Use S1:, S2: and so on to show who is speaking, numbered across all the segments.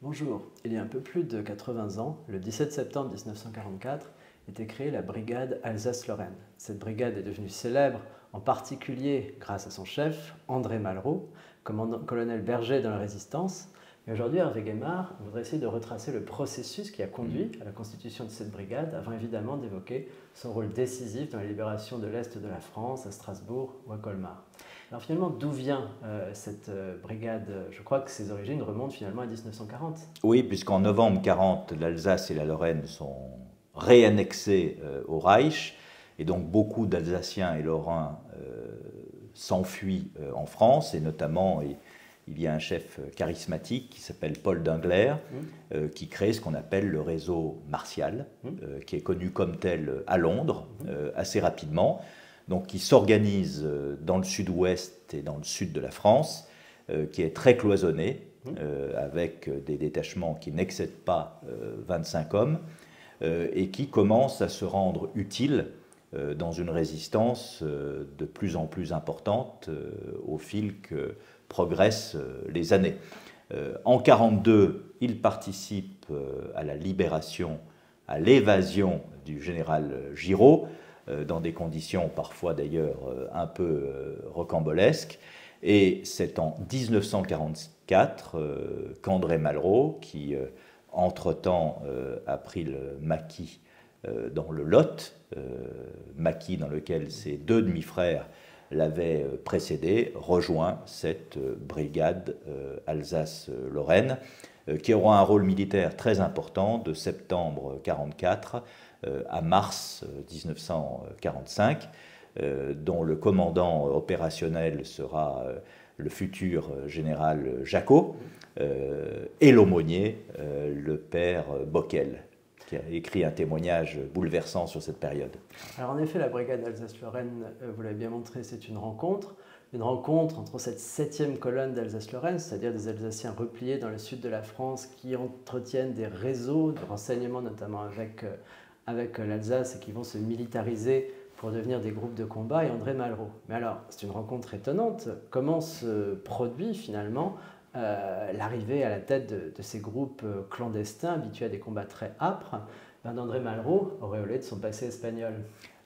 S1: Bonjour, il y a un peu plus de 80 ans, le 17 septembre 1944, était créée la brigade Alsace-Lorraine. Cette brigade est devenue célèbre en particulier grâce à son chef, André Malraux, colonel Berger dans la Résistance. Et aujourd'hui, Hervé Guémard voudrait essayer de retracer le processus qui a conduit à la constitution de cette brigade, avant évidemment d'évoquer son rôle décisif dans la libération de l'Est de la France, à Strasbourg ou à Colmar. Alors finalement, d'où vient cette brigade? Je crois que ses origines remontent finalement à 1940.
S2: Oui, puisqu'en novembre 1940, l'Alsace et la Lorraine sont réannexées au Reich, et donc beaucoup d'Alsaciens et Lorrains s'enfuient en France, et notamment il y a un chef charismatique qui s'appelle Paul Dingler, qui crée ce qu'on appelle le réseau martial, qui est connu comme tel à Londres assez rapidement, donc qui s'organise dans le sud-ouest et dans le sud de la France, qui est très cloisonné, avec des détachements qui n'excèdent pas 25 hommes, et qui commence à se rendre utile dans une résistance de plus en plus importante au fil que progressent les années. En 1942, il participe à la libération, à l'évasion du général Giraud, dans des conditions parfois d'ailleurs un peu rocambolesques. Et c'est en 1944 qu'André Malraux, qui entre-temps a pris le maquis dans le Lot, maquis dans lequel ses deux demi-frères l'avaient précédé, rejoint cette brigade Alsace-Lorraine, qui aura un rôle militaire très important de septembre 1944 à mars 1945, dont le commandant opérationnel sera le futur général Jacot, et l'aumônier, le père Bockel, qui a écrit un témoignage bouleversant sur cette période.
S1: Alors en effet, la brigade Alsace-Lorraine, vous l'avez bien montré, c'est une rencontre entre cette 7e colonne d'Alsace-Lorraine, c'est-à-dire des Alsaciens repliés dans le sud de la France qui entretiennent des réseaux de renseignement, notamment avec l'Alsace, et qui vont se militariser pour devenir des groupes de combat, et André Malraux. Mais alors, c'est une rencontre étonnante. Comment se produit finalement l'arrivée à la tête de ces groupes clandestins, habitués à des combats très âpres, d'André Malraux, auréolé de son passé espagnol?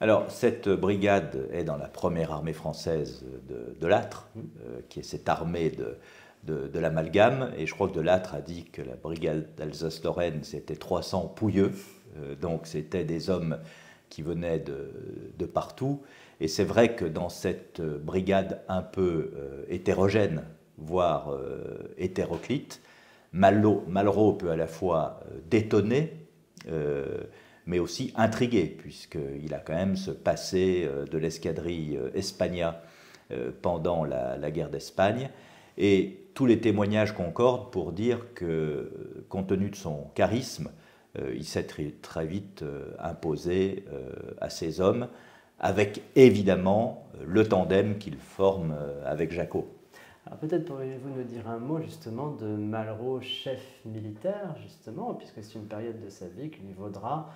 S2: Alors, cette brigade est dans la première armée française de Lattre, qui est cette armée de l'amalgame, et je crois que de Lattre a dit que la brigade d'Alsace-Lorraine, c'était 300 pouilleux, donc c'était des hommes qui venaient de partout, et c'est vrai que dans cette brigade un peu hétérogène, voire hétéroclite, Malraux peut à la fois détonner, mais aussi intriguer, puisqu'il a quand même ce passé de l'escadrille Espagna pendant la guerre d'Espagne, et tous les témoignages concordent pour dire que, compte tenu de son charisme, il s'est très vite imposé à ses hommes, avec évidemment le tandem qu'il forme avec Jacot.
S1: Alors peut-être pourriez-vous nous dire un mot justement de Malraux, chef militaire, justement, puisque c'est une période de sa vie qui lui vaudra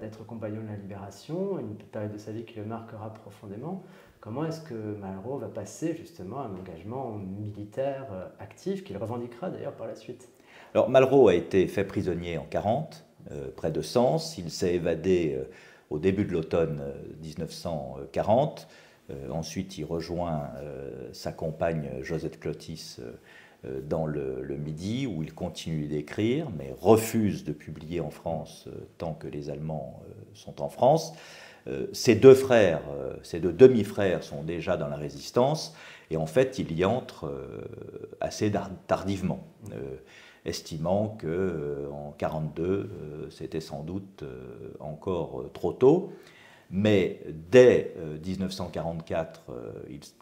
S1: d'être compagnon de la Libération, une période de sa vie qui le marquera profondément. Comment est-ce que Malraux va passer justement à un engagement militaire actif, qu'il revendiquera d'ailleurs par la suite?
S2: Alors Malraux a été fait prisonnier en 1940, près de Sens. Il s'est évadé au début de l'automne 1940. Ensuite, il rejoint sa compagne Josette Clotis dans le Midi, où il continue d'écrire, mais refuse de publier en France tant que les Allemands sont en France. Ses deux frères, ses deux demi-frères sont déjà dans la résistance, et en fait, il y entre assez tardivement, estimant qu'en 1942, c'était sans doute encore trop tôt. Mais dès 1944,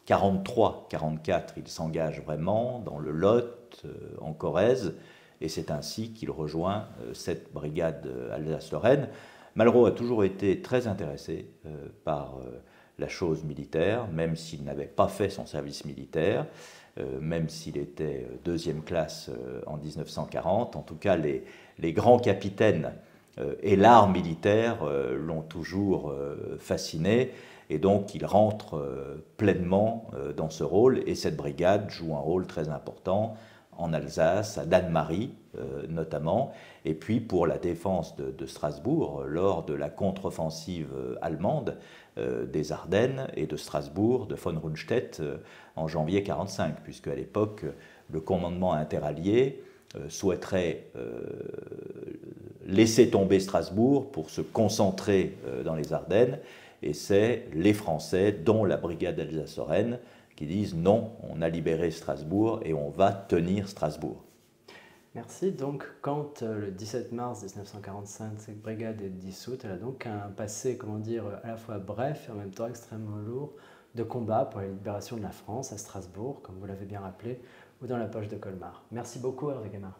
S2: 43-44, il s'engage vraiment dans le Lot, en Corrèze, et c'est ainsi qu'il rejoint cette brigade Alsace-Lorraine. Malraux a toujours été très intéressé par la chose militaire, même s'il n'avait pas fait son service militaire, même s'il était deuxième classe en 1940. En tout cas, les grands capitaines et l'art militaire l'ont toujours fasciné, et donc il rentre pleinement dans ce rôle, et cette brigade joue un rôle très important en Alsace, à Dannemarie notamment, et puis pour la défense de Strasbourg lors de la contre-offensive allemande des Ardennes et de Strasbourg, de von Rundstedt, en janvier 1945, puisque à l'époque, le commandement interallié souhaiterait laisser tomber Strasbourg pour se concentrer dans les Ardennes, et c'est les Français, dont la brigade Alsace-Lorraine, qui disent non, on a libéré Strasbourg et on va tenir Strasbourg.
S1: Merci. Donc, quand le 17 mars 1945, cette brigade est dissoute, elle a donc un passé, comment dire, à la fois bref et en même temps extrêmement lourd de combat pour la libération de la France à Strasbourg, comme vous l'avez bien rappelé, ou dans la poche de Colmar. Merci beaucoup, Hervé Gaimard.